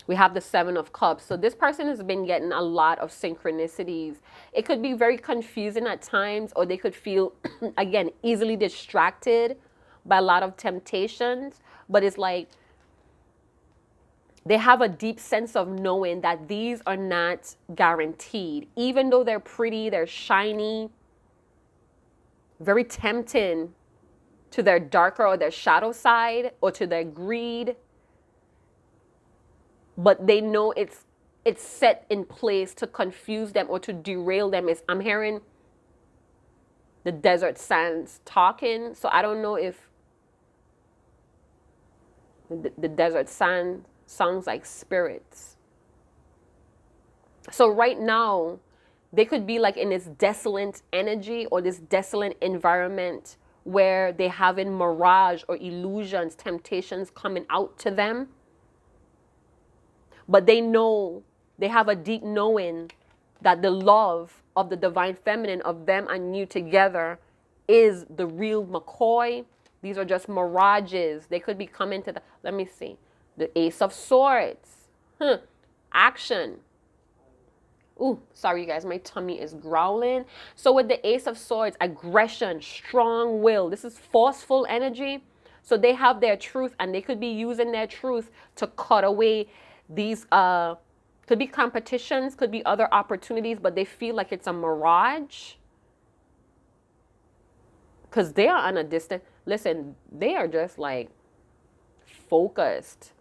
We have the Seven of Cups. So this person has been getting a lot of synchronicities. It could be very confusing at times, or they could feel, again, easily distracted by a lot of temptations. But it's like they have a deep sense of knowing that these are not guaranteed. Even though they're pretty, they're shiny, very tempting to their darker or their shadow side or to their greed. But they know it's set in place to confuse them or to derail them. I'm hearing the desert sands talking. So I don't know if the desert sand sounds like spirits. So right now, they could be like in this desolate energy or this desolate environment where they have in mirage or illusions, temptations coming out to them. But they know, they have a deep knowing that the love of the divine feminine, of them and you together, is the real McCoy. These are just mirages. They could be coming to let me see. The Ace of Swords. Action. Ooh, sorry you guys, my tummy is growling. So with the Ace of Swords, aggression, strong will. This is forceful energy. So they have their truth, and they could be using their truth to cut away these could be competitions, could be other opportunities, but they feel like it's a mirage. Because they are on a distant, listen, they are just like focused.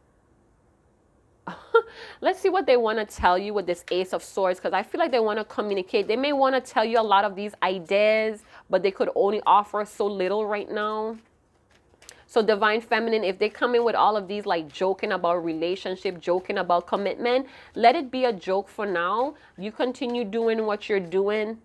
Let's see what they want to tell you with this Ace of Swords, because I feel like they want to communicate. They may want to tell you a lot of these ideas, but they could only offer so little right now. So Divine Feminine, if they come in with all of these, like joking about relationship, joking about commitment, let it be a joke for now. You continue doing what you're doing.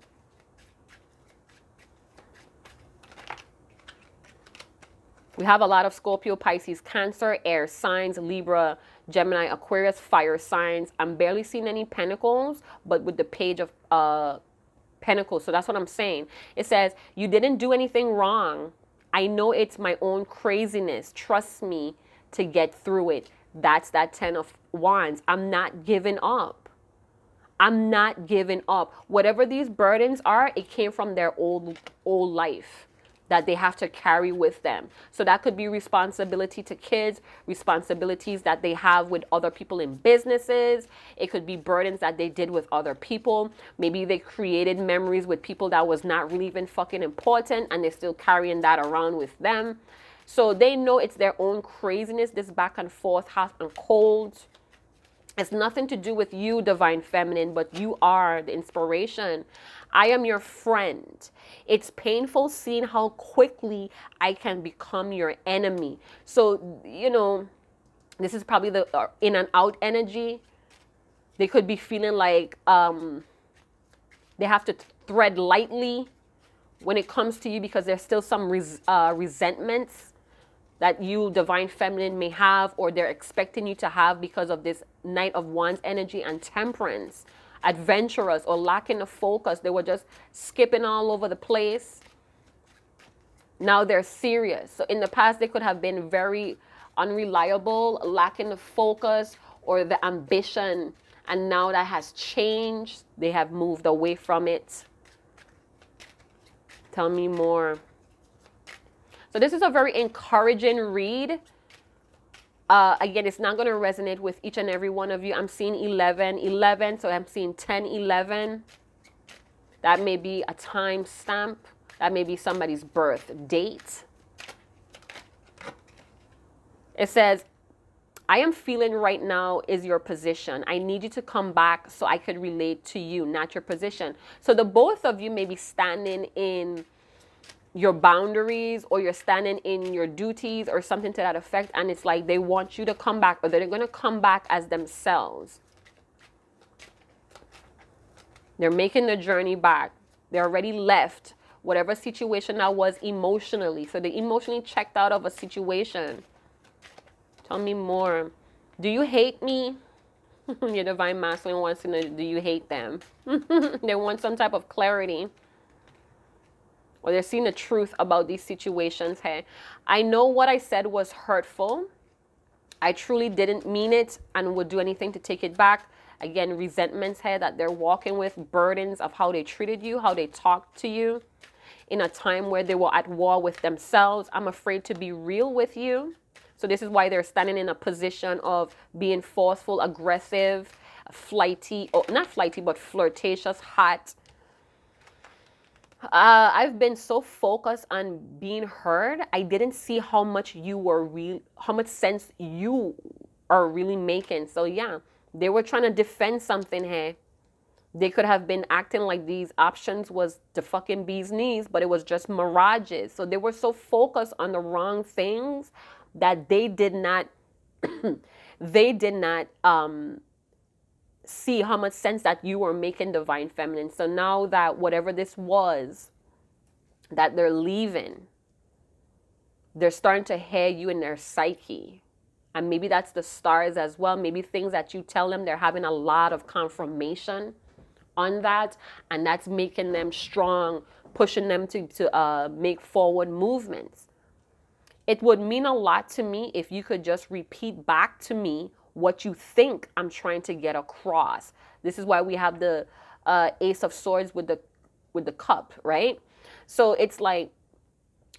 We have a lot of Scorpio, Pisces, Cancer, air signs, Libra, Gemini, Aquarius, fire signs. I'm barely seeing any pentacles, but with the page of pentacles. So that's what I'm saying. It says, you didn't do anything wrong. I know it's my own craziness. Trust me to get through it. That's that 10 of Wands. I'm not giving up. I'm not giving up. Whatever these burdens are, it came from their old life that they have to carry with them. So that could be responsibility to kids, responsibilities that they have with other people in businesses. It could be burdens that they did with other people. Maybe they created memories with people that was not really even fucking important, and they're still carrying that around with them. So they know it's their own craziness, this back and forth, hot and cold. It's nothing to do with you, Divine Feminine, but you are the inspiration. I am your friend. It's painful seeing how quickly I can become your enemy. So, you know, this is probably the in and out energy. They could be feeling like they have to tread lightly when it comes to you, because there's still some resentments that you, Divine Feminine, may have, or they're expecting you to have because of this Knight of Wands energy and Temperance. Adventurous or lacking the focus. They were just skipping all over the place. Now they're serious. So in the past, they could have been very unreliable, lacking the focus or the ambition. And now that has changed. They have moved away from it. Tell me more. So this is a very encouraging read. Again, it's not going to resonate with each and every one of you. I'm seeing 11, so I'm seeing 10, 11. That may be a time stamp. That may be somebody's birth date. It says, I am feeling right now is your position. I need you to come back so I could relate to you, not your position. So the both of you may be standing in your boundaries, or you're standing in your duties or something to that effect, and it's like they want you to come back, or they're going to come back as themselves. They're making the journey back. They already left whatever situation that was emotionally. So they emotionally checked out of a situation. Tell me more. Do you hate me? Your Divine Masculine wants to know, do you hate them? They want some type of clarity. Or they're seeing the truth about these situations. Hey, I know what I said was hurtful. I truly didn't mean it and would do anything to take it back. Again, resentments here that they're walking with, burdens of how they treated you, how they talked to you in a time where they were at war with themselves. I'm afraid to be real with you. So this is why they're standing in a position of being forceful, aggressive, flighty, or not flighty, but flirtatious, hot. I've been so focused on being heard. I didn't see how much you were how much sense you are really making. So yeah, they were trying to defend something here. They could have been acting like these options was the fucking bee's knees, but it was just mirages. So they were so focused on the wrong things that they did not, see how much sense that you were making, Divine Feminine. So now that whatever this was, that they're leaving, they're starting to hear you in their psyche. And maybe that's the stars as well. Maybe things that you tell them, they're having a lot of confirmation on that. And that's making them strong, pushing them to make forward movements. It would mean a lot to me if you could just repeat back to me what you think I'm trying to get across. This is why we have the Ace of Swords with the cup, right? So it's like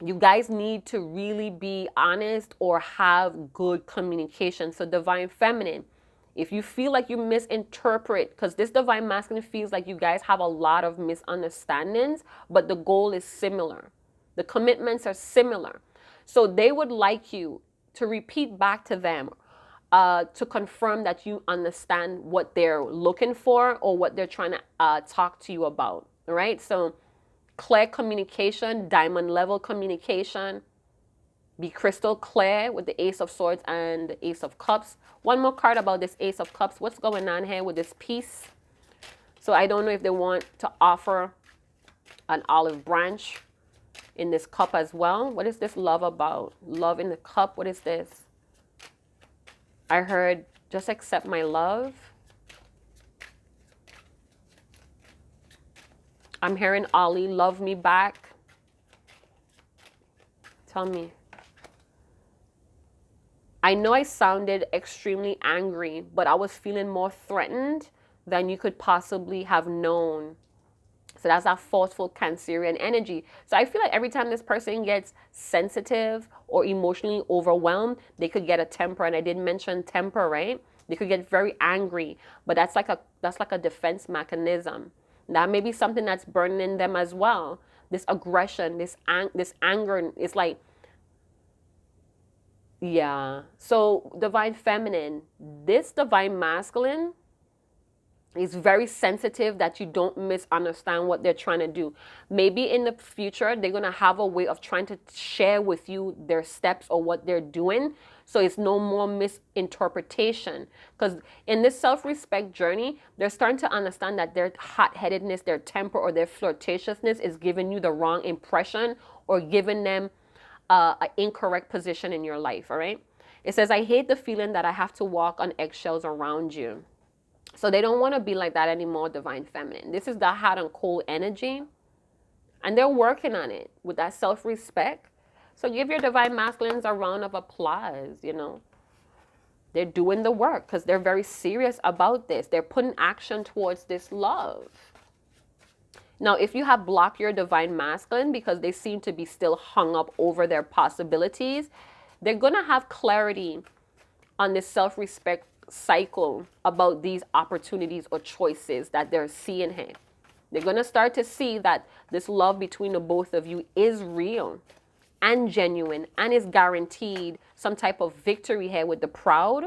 you guys need to really be honest or have good communication. So divine feminine, if you feel like you misinterpret, because this divine masculine feels like you guys have a lot of misunderstandings, but the goal is similar. The commitments are similar. So they would like you to repeat back to them to confirm that you understand what they're looking for or what they're trying to talk to you about. All right. So clear communication, diamond level communication. Be crystal clear with the Ace of Swords and the Ace of Cups. One more card about this Ace of Cups. What's going on here with this piece? So I don't know if they want to offer an olive branch in this cup as well. What is this love about? Love in the cup. What is this? I heard just accept my love. I'm hearing Ollie, love me back. Tell me. I know I sounded extremely angry, but I was feeling more threatened than you could possibly have known. So that's that forceful Cancerian energy. So I feel like every time this person gets sensitive or emotionally overwhelmed, they could get a temper. And I did mention temper, right? They could get very angry, but that's like a defense mechanism. That may be something that's burning in them as well. This aggression, this anger is like, yeah. So divine feminine, this divine masculine is very sensitive that you don't misunderstand what they're trying to do. Maybe in the future, they're going to have a way of trying to share with you their steps or what they're doing. So it's no more misinterpretation. Because in this self-respect journey, they're starting to understand that their hot-headedness, their temper, or their flirtatiousness is giving you the wrong impression or giving them an incorrect position in your life, all right? It says, I hate the feeling that I have to walk on eggshells around you. So they don't want to be like that anymore, divine feminine. This is the hot and cold energy. And they're working on it with that self-respect. So give your divine masculines a round of applause, you know. They're doing the work because they're very serious about this. They're putting action towards this love. Now, if you have blocked your divine masculine because they seem to be still hung up over their possibilities, they're going to have clarity on this self-respect cycle about these opportunities or choices that they're seeing here. They're going to start to see that this love between the both of you is real and genuine and is guaranteed some type of victory here with the proud.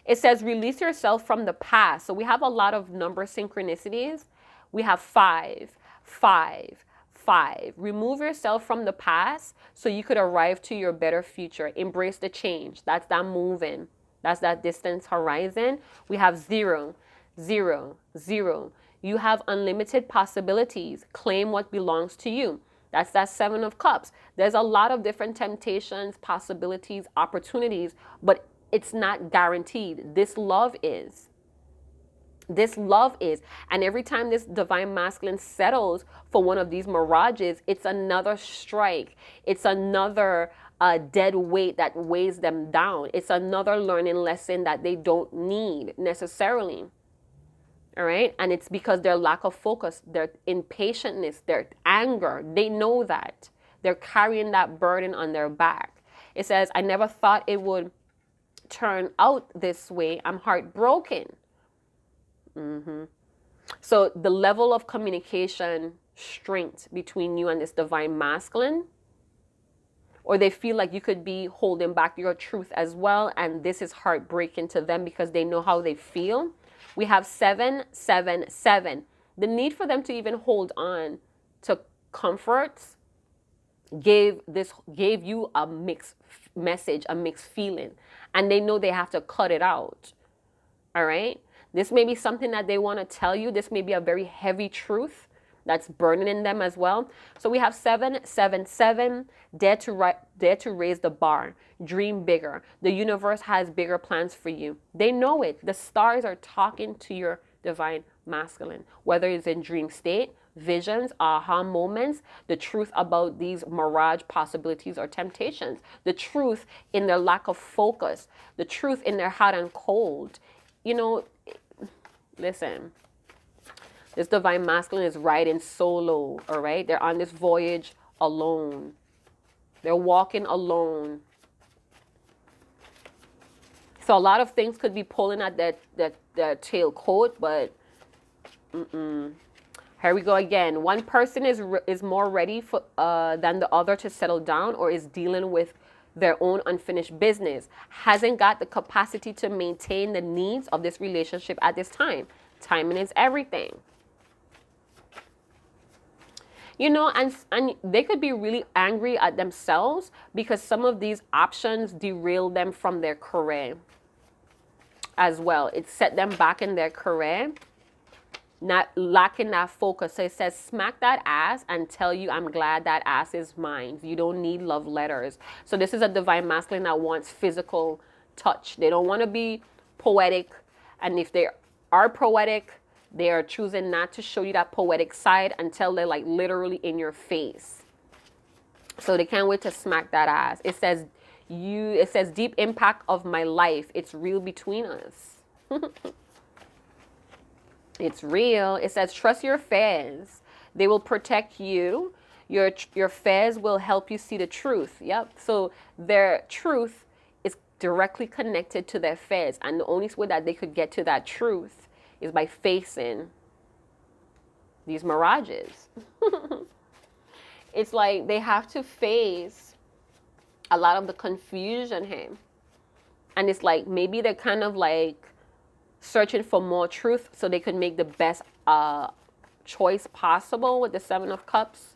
It says release yourself from the past. So we have a lot of number synchronicities. We have 5, 5, 5. Remove yourself from the past so you could arrive to your better future. Embrace the change. That's that moving. That's that distance horizon. We have 0, 0, 0. You have unlimited possibilities. Claim what belongs to you. That's that 7 of Cups. There's a lot of different temptations, possibilities, opportunities, but it's not guaranteed. This love is. This love is. And every time this divine masculine settles for one of these mirages, it's another strike. It's another dead weight that weighs them down. It's another learning lesson that they don't need necessarily. All right. And it's because their lack of focus, their impatientness, their anger, they know that. They're carrying that burden on their back. It says, I never thought it would turn out this way. I'm heartbroken. So the level of communication strength between you and this divine masculine, or they feel like you could be holding back your truth as well, and this is heartbreaking to them because they know how they feel. We have 7, 7, 7. The need for them to even hold on to comforts gave you a mixed message, a mixed feeling, and they know they have to cut it out. All right. This may be something that they want to tell you. This may be a very heavy truth that's burning in them as well. So we have 7, 7, 7. Dare to raise the bar. Dream bigger. The universe has bigger plans for you. They know it. The stars are talking to your divine masculine. Whether it's in dream state, visions, aha moments, the truth about these mirage possibilities or temptations, the truth in their lack of focus, the truth in their hot and cold. You know, listen, this divine masculine is riding solo, all right? They're on this voyage alone. They're walking alone. So a lot of things could be pulling at that tail coat, but here we go again. One person is more ready for than the other to settle down, or is dealing with their own unfinished business, hasn't got the capacity to maintain the needs of this relationship at this time. Timing is everything. You know, and they could be really angry at themselves because some of these options derail them from their career as well. It set them back in their career, not lacking that focus. So it says, smack that ass and tell you I'm glad that ass is mine. You don't need love letters. So this is a divine masculine that wants physical touch. They don't want to be poetic. And if they are poetic, they are choosing not to show you that poetic side until they're like literally in your face. So they can't wait to smack that ass. It says, deep impact of my life. It's real between us. It's real. It says, trust your fears. They will protect you. Your fears will help you see the truth. Yep. So their truth is directly connected to their fears. And the only way that they could get to that truth is by facing these mirages. It's like they have to face a lot of the confusion here. And it's like maybe they're kind of like searching for more truth so they could make the best choice possible with the Seven of Cups.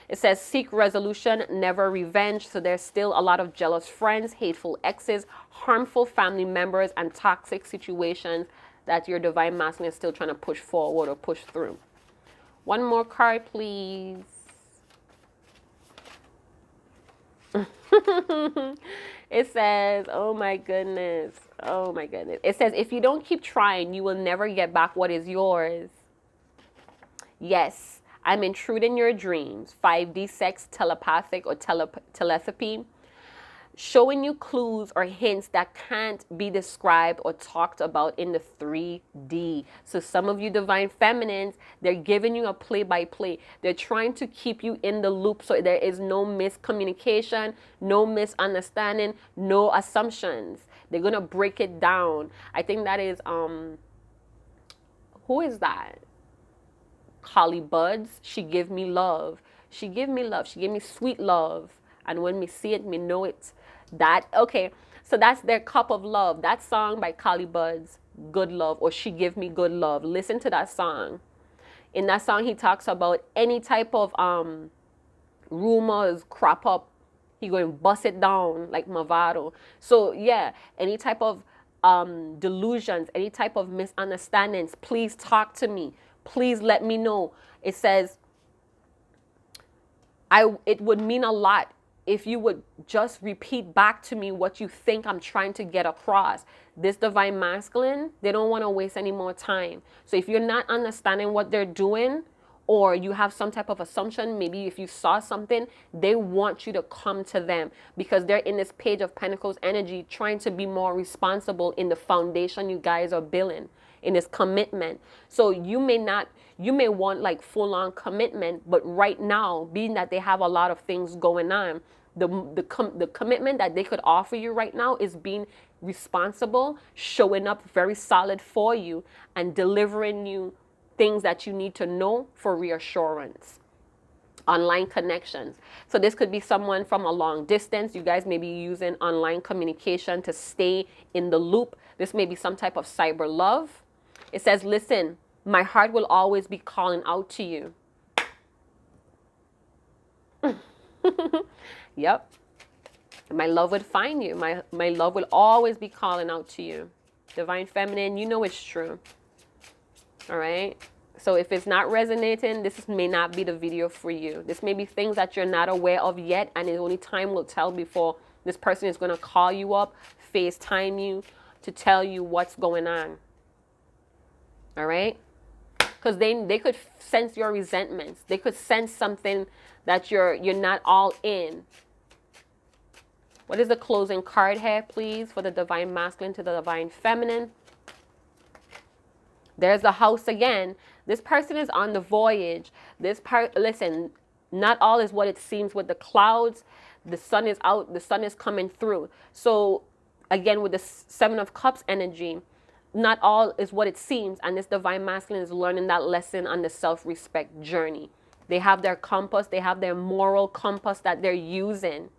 It says seek resolution, never revenge. So there's still a lot of jealous friends, hateful exes, harmful family members, and toxic situations that your divine masculine is still trying to push forward or push through. One more card, please. It says, oh my goodness. Oh my goodness. It says, if you don't keep trying, you will never get back what is yours. Yes, I'm intruding your dreams. 5D sex, telepathic or telepathy. Showing you clues or hints that can't be described or talked about in the 3D. So some of you divine feminines, they're giving you a play-by-play. They're trying to keep you in the loop so there is no miscommunication, no misunderstanding, no assumptions. They're going to break it down. I think that is, who is that? Holly Buds. She give me love. She give me love. She give me sweet love. And when me see it, me know it. That, okay, so that's their cup of love. That song by Collie Buds, Good Love, or She Give Me Good Love. Listen to that song. In that song, he talks about any type of rumors crop up, he going to bust it down like Movado. So yeah, any type of delusions, any type of misunderstandings, please talk to me. Please let me know. It says, it would mean a lot if you would just repeat back to me what you think I'm trying to get across. This divine masculine, they don't want to waste any more time. So if you're not understanding what they're doing, or you have some type of assumption, maybe if you saw something, they want you to come to them because they're in this Page of Pentacles energy trying to be more responsible in the foundation you guys are building, in this commitment. So you may want like full-on commitment, but right now, being that they have a lot of things going on, the commitment that they could offer you right now is being responsible, showing up very solid for you, and delivering you things that you need to know for reassurance. Online connections. So this could be someone from a long distance. You guys may be using online communication to stay in the loop. This may be some type of cyber love. It says, listen, my heart will always be calling out to you. Yep. My love would find you. My love will always be calling out to you. Divine feminine, you know it's true. All right. So if it's not resonating, this may not be the video for you. This may be things that you're not aware of yet, and only time will tell before this person is going to call you up, FaceTime you to tell you what's going on. All right? Because they could sense your resentments. They could sense something that you're not all in. What is the closing card here, please, for the divine masculine to the divine feminine? There's the house again. This person is on the voyage. Listen, not all is what it seems with the clouds. The sun is out. The sun is coming through. So again, with the Seven of Cups energy, not all is what it seems. And this divine masculine is learning that lesson on the self-respect journey. They have their compass. They have their moral compass that they're using.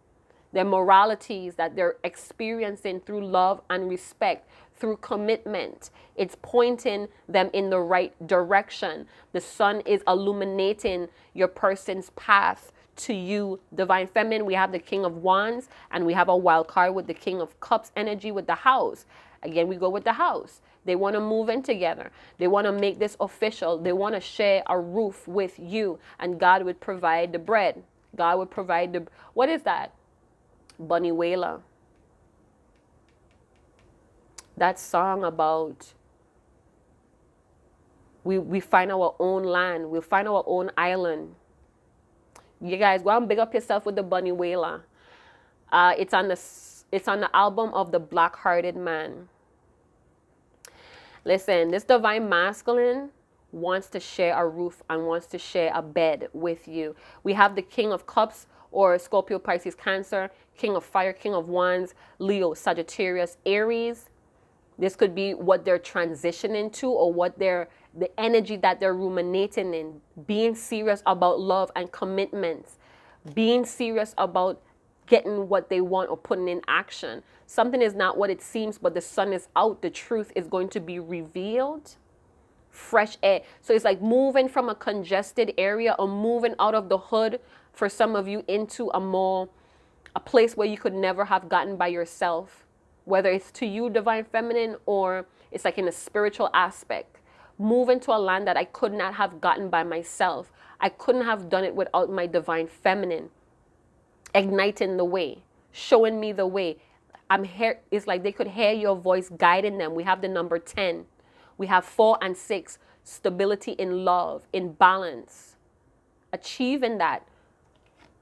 Their moralities that they're experiencing through love and respect, through commitment. It's pointing them in the right direction. The sun is illuminating your person's path to you, divine feminine. We have the King of Wands, and we have a wild card with the King of Cups energy with the house. Again, we go with the house. They want to move in together. They want to make this official. They want to share a roof with you, and God would provide the bread. God would provide the, what is that? Bunnywaila. That song about we find our own land, we find our own island. You guys go and big up yourself with the Bunnywaila. It's on the album of the Black-Hearted Man. Listen, this divine masculine wants to share a roof and wants to share a bed with you. We have the King of Cups, or Scorpio, Pisces, Cancer, King of Fire, King of Wands, Leo, Sagittarius, Aries. This could be what they're transitioning to, or what the energy that they're ruminating in. Being serious about love and commitments. Being serious about getting what they want or putting in action. Something is not what it seems, but the sun is out. The truth is going to be revealed. Fresh air. So it's like moving from a congested area, or moving out of the hood for some of you into a place where you could never have gotten by yourself, whether it's to you, divine feminine, or it's like in a spiritual aspect. Move into a land that I could not have gotten by myself. I couldn't have done it without my divine feminine igniting the way, showing me the way. I'm here. It's like they could hear your voice guiding them. We have the number 10. We have 4 and 6, stability in love, in balance, achieving that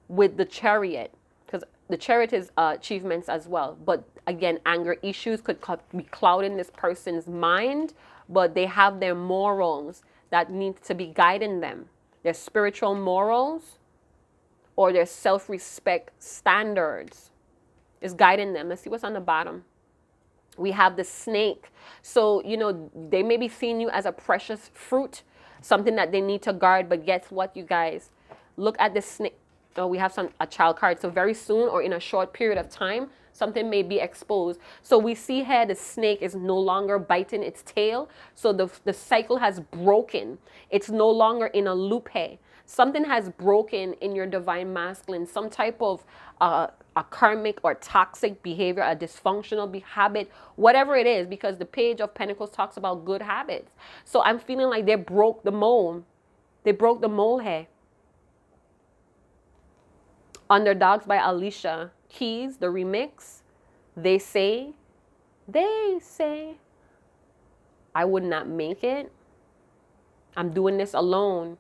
with the Chariot, because the Chariot is achievements as well. But again, anger issues could be clouding this person's mind, but they have their morals that need to be guiding them. Their spiritual morals or their self-respect standards is guiding them. Let's see what's on the bottom. We have the snake. So, you know, they may be seeing you as a precious fruit, something that they need to guard. But guess what, you guys? Look at the snake. Oh, we have a child card. So very soon, or in a short period of time, something may be exposed. So we see here the snake is no longer biting its tail. So the cycle has broken. It's no longer in a loop here. Something has broken in your divine masculine. Some type of a karmic or toxic behavior, a dysfunctional habit, whatever it is, because the Page of Pentacles talks about good habits. So I'm feeling like they broke the mold. They broke the mold here. Underdogs by Alicia Keys, the remix. They say, I would not make it. I'm doing this alone.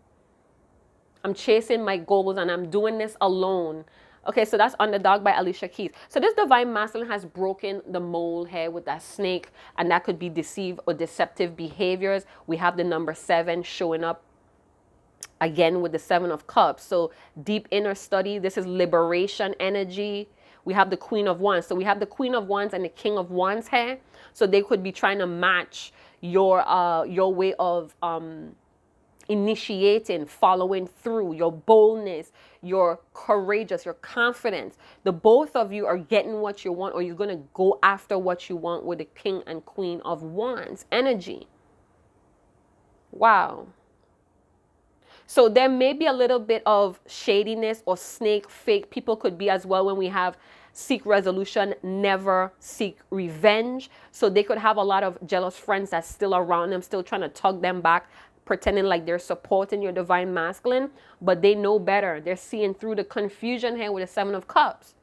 I'm chasing my goals and I'm doing this alone. Okay, so that's Underdog by Alicia Keys. So this divine masculine has broken the mold here with that snake, and that could be deceive or deceptive behaviors. We have the number 7 showing up again with the 7 of Cups. So deep inner study. This is liberation energy. We have the Queen of Wands. So we have the Queen of Wands and the King of Wands here. So they could be trying to match your way of initiating, following through, your boldness, your courageous, your confidence. The both of you are getting what you want, or you're going to go after what you want with the King and Queen of Wands energy. Wow. So there may be a little bit of shadiness or snake fake people could be as well when we have seek resolution, never seek revenge. So they could have a lot of jealous friends that's still around them, still trying to tug them back, pretending like they're supporting your divine masculine, but they know better. They're seeing through the confusion here with the 7 of Cups.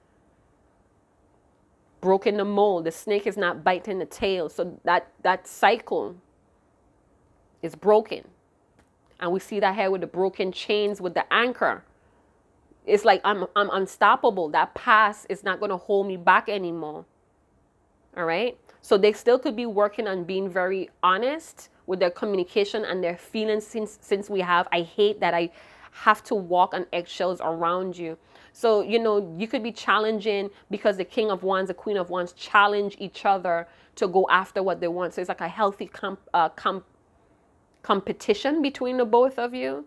Broken the mold. The snake is not biting the tail. So that cycle It's broken. And we see that here with the broken chains with the anchor. It's like I'm unstoppable. That past is not going to hold me back anymore. All right. So they still could be working on being very honest with their communication and their feelings since we have, I hate that I have to walk on eggshells around you. So, you know, you could be challenging because the King of Wands, the Queen of Wands challenge each other to go after what they want. So it's like a healthy competition between the both of you.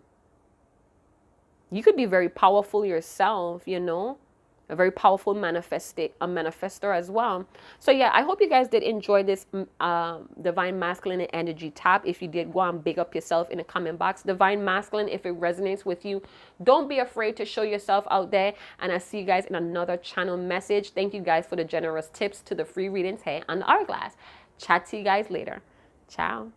You could be very powerful yourself, you know, a very powerful manifestor as well. So yeah, I hope you guys did enjoy this Divine Masculine energy tap. If you did, go and big up yourself in the comment box. Divine Masculine, if it resonates with you, don't be afraid to show yourself out there. And I see you guys in another channel message. Thank you guys for the generous tips to the free readings here on the Hourglass. Chat to you guys later. Ciao.